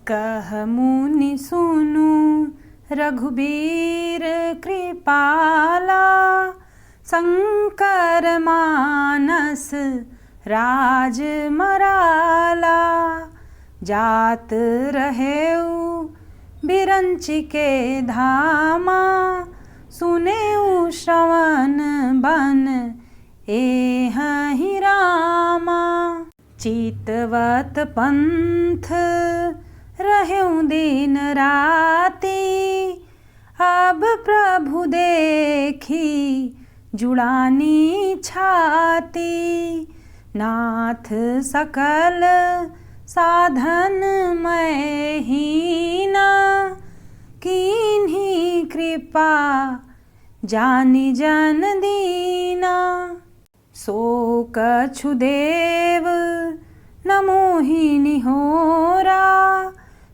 कह मुनि सुनु रघुबीर कृपाला, शंकर मानस राज मराला। जात रहेउ बिरंची के धामा, सुनेउ श्रवण बन एहि रामा। चितवत पंथ रहेउ दिन राति, अब प्रभु देखी जुड़ानी छाती। नाथ सकल साधन मैं हीना, कीन्ही कृपा जानि जन दीना। सो कछु देव न मोहि निहोरा,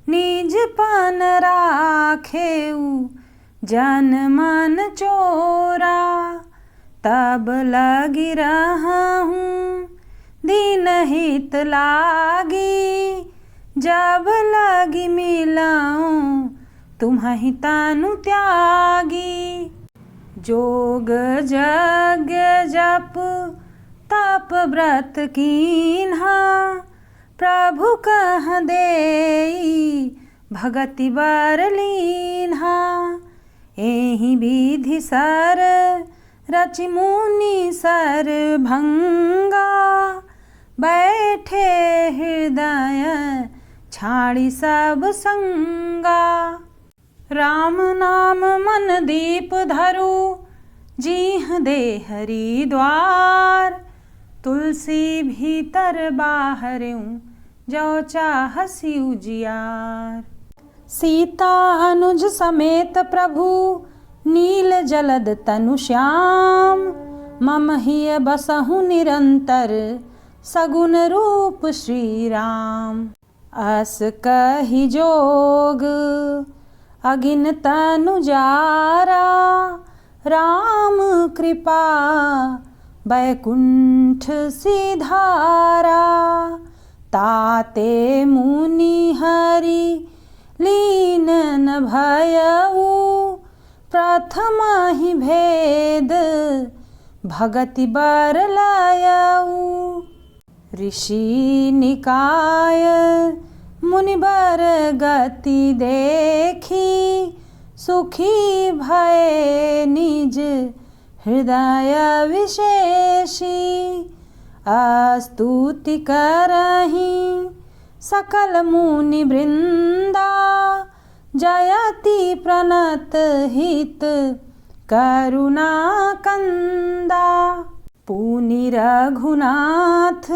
निज पन राखेउ जन मन चोरा। तब लगी रहूं दीन हित लागी, जब लगी मिलाऊं तुम्हि तनु त्यागी। जोग यज्ञ जप तप व्रत कीन्हा, प्रभु कह देई भगति बर लीन्हा। एहि विधि सर रचि मुनि सर भंगा, बैठे हृदय छाड़ी सब संगा। राम नाम मन दीप धरु, जीह दे हरि द्वार। तुलसी भीतर बाहरऊ, जो चाहसि उजियार। सीता अनुज समेत प्रभु, नील जलद तनु श्याम। मम हिय बसहु निरंतर, सगुन रूप श्री राम। अस कहि जोग अगिन तनु जारा, राम कृपा बैकुंठ सिधारा। ताते मुनि हरि लीन न भयउ, प्रथम ही भेद भगति बर लायऊ। ऋषि निकाय मुनि बर गति देखी, सुखी भय निज हृदय विशेषी। स्तुति करहि सकल मुनि वृंदा, जयति प्रणत हित करुणा कंदा। पुनि रघुनाथ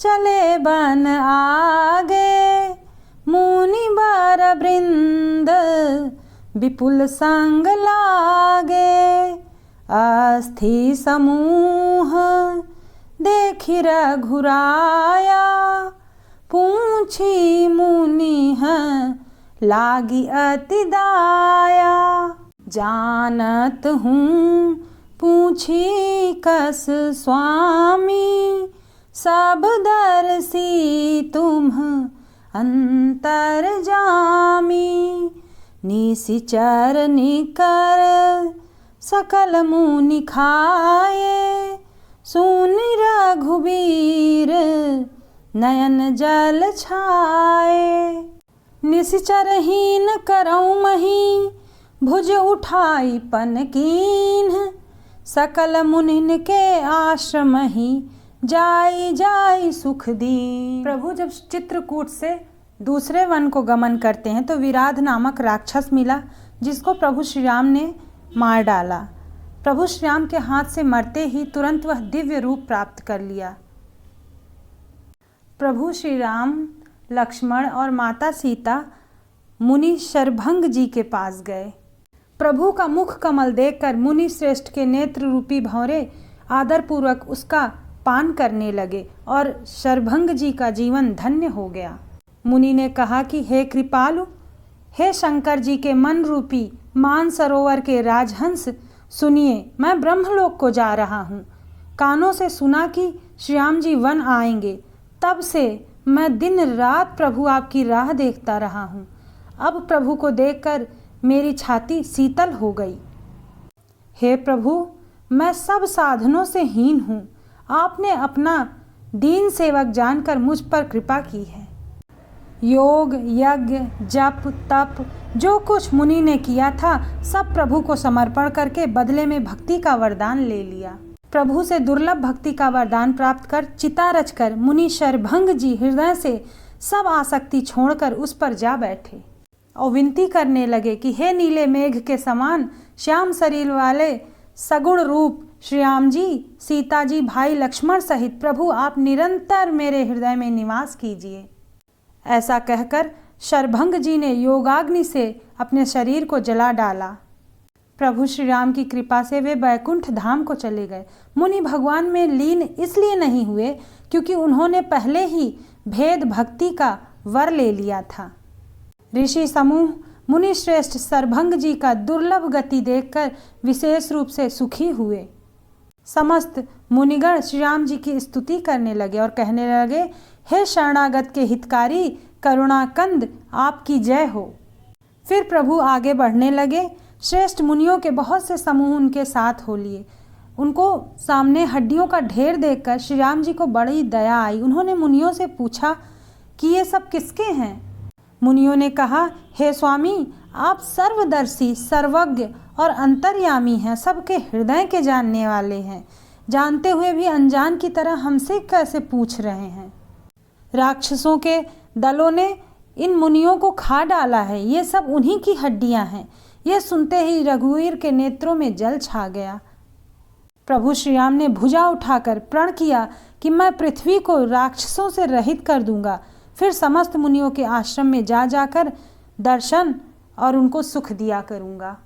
चले बन आगे, मुनि बर वृंद विपुल संग लागे। अस्थि समूह देखि रघुराया, पूछी मुनि लागी अति दाया। जानत हूँ पूछी कस स्वामी, सब दर्शी तुम अंतर जामी। निशिचर निकर सकल मुनि खाए, सुनि रघुबीर नयन जल छाए। निशिचरहीन करऊ मही, भुज उठाई पन कीन्ह। सकल मुनिन के आश्रम ही, जाई जाई सुख दीन। प्रभु जब चित्रकूट से दूसरे वन को गमन करते हैं तो विराध नामक राक्षस मिला, जिसको प्रभु श्री राम ने मार डाला। प्रभु श्री राम के हाथ से मरते ही तुरंत वह दिव्य रूप प्राप्त कर लिया। प्रभु श्री राम, लक्ष्मण और माता सीता मुनि शरभंग जी के पास गए। प्रभु का मुख कमल देखकर मुनि श्रेष्ठ के नेत्र रूपी भंवरे आदरपूर्वक उसका पान करने लगे और शरभंग जी का जीवन धन्य हो गया। मुनि ने कहा कि हे कृपालु, हे शंकर जी के मन रूपी मानसरोवर के राजहंस, सुनिए, मैं ब्रह्मलोक को जा रहा हूँ। कानों से सुना कि श्री राम जी वन आएंगे, तब से मैं दिन रात प्रभु आपकी राह देखता रहा हूँ। अब प्रभु को देखकर मेरी छाती शीतल हो गई। हे प्रभु, मैं सब साधनों से हीन हूँ। आपने अपना दीन सेवक जानकर मुझ पर कृपा की है। योग, यज्ञ, जप, तप जो कुछ मुनि ने किया था सब प्रभु को समर्पण करके बदले में भक्ति का वरदान ले लिया। प्रभु से दुर्लभ भक्ति का वरदान प्राप्त कर चिता रचकर मुनि शरभंग जी हृदय से सब आसक्ति छोड़कर उस पर जा बैठे और विनती करने लगे कि हे नीले मेघ के समान श्याम शरीर वाले सगुण रूप श्री राम जी, सीता जी, भाई लक्ष्मण सहित प्रभु आप निरंतर मेरे हृदय में निवास कीजिए। ऐसा कहकर शरभंग जी ने योगाग्नि से अपने शरीर को जला डाला। प्रभु श्री राम की कृपा से वे बैकुंठ धाम को चले गए। मुनि भगवान में लीन इसलिए नहीं हुए क्योंकि उन्होंने पहले ही भेद भक्ति का वर ले लिया था। ऋषि समूह मुनि श्रेष्ठ शरभंग जी का दुर्लभ गति देखकर विशेष रूप से सुखी हुए। समस्त मुनिगण श्री राम जी की स्तुति करने लगे और कहने लगे, हे शरणागत के हितकारी करुणाकंद, आपकी जय हो। फिर प्रभु आगे बढ़ने लगे। श्रेष्ठ मुनियों के बहुत से समूह उनके साथ हो लिए। उनको सामने हड्डियों का ढेर देखकर श्री राम जी को बड़ी दया आई। उन्होंने मुनियों से पूछा कि ये सब किसके हैं। मुनियों ने कहा, हे स्वामी, आप सर्वदर्शी, सर्वज्ञ और अंतर्यामी हैं, सबके हृदय के जानने वाले हैं। जानते हुए भी अनजान की तरह हमसे कैसे पूछ रहे हैं। राक्षसों के दलों ने इन मुनियों को खा डाला है। ये सब उन्हीं की हड्डियां हैं। ये सुनते ही रघुवीर के नेत्रों में जल छा गया। प्रभु श्री राम ने भुजा उठाकर प्रण किया कि मैं पृथ्वी को राक्षसों से रहित कर दूंगा। फिर समस्त मुनियों के आश्रम में जा जाकर दर्शन और उनको सुख दिया करूंगा।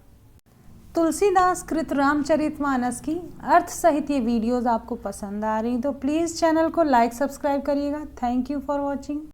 तुलसीदास कृत रामचरितमानस की अर्थ सहित ये वीडियोस आपको पसंद आ रही तो प्लीज़ चैनल को लाइक सब्सक्राइब करिएगा। Thank you for watching.